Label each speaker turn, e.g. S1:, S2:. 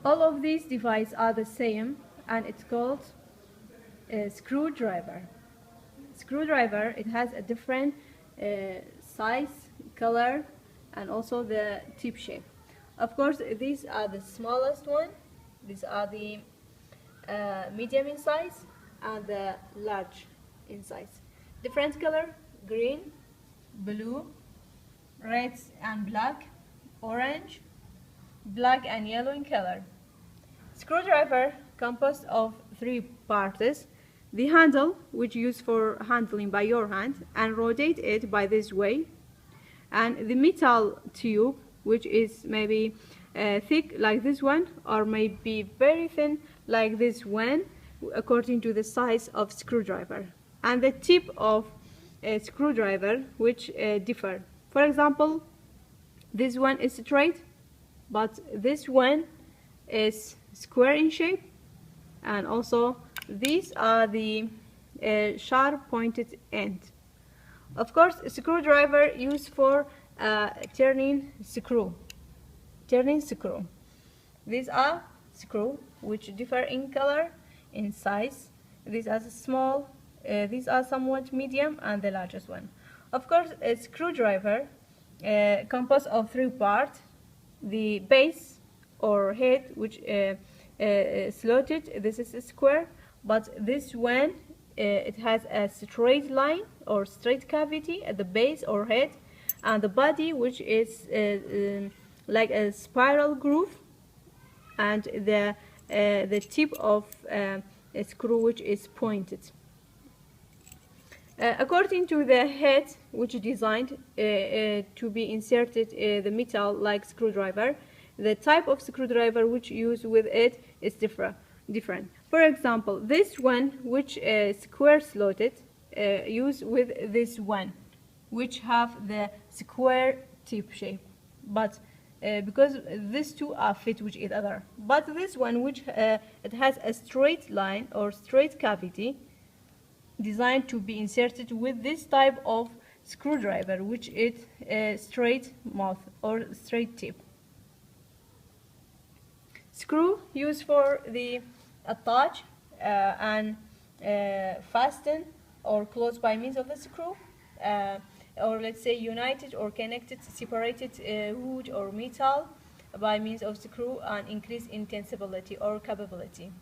S1: All of these devices are the same, and it's called a screwdriver. Screwdriver, it has a different size, color, and also the tip shape. Of course, these are the smallest one. These are the medium in size and the large in size. Different color: green, blue, red and black, orange, black and yellow in color. Screwdriver composed of three parts: the handle, which used for handling by your hand and rotate it by this way, and the metal tube, which is maybe thick like this one or maybe very thin like this one, according to the size of screwdriver, and the tip of a screwdriver, which differ. For example, this one is straight, but this one is square in shape, and also these are the sharp pointed end. Of course, a screwdriver used for turning screw. These are screw which differ in color, in size. These are small, these are somewhat medium, and the largest one. Of course, a screwdriver composed of three parts: the base or head, which slotted. This is a square, but this one it has a straight line or straight cavity at the base or head, and the body, which is like a spiral groove, and the tip of a screw, which is pointed. According to the head, which is designed to be inserted the metal like screwdriver, the type of screwdriver which used with it is different. For example, this one, which is square slotted, used with this one, which have the square tip shape, but because these two are fit with each other. But this one, which it has a straight line or straight cavity, designed to be inserted with this type of screwdriver, which is a straight mouth or straight tip. Screw used for the attach and fasten or close by means of a screw, or let's say united or connected separated wood or metal by means of screw, and increase in tensibility or capability.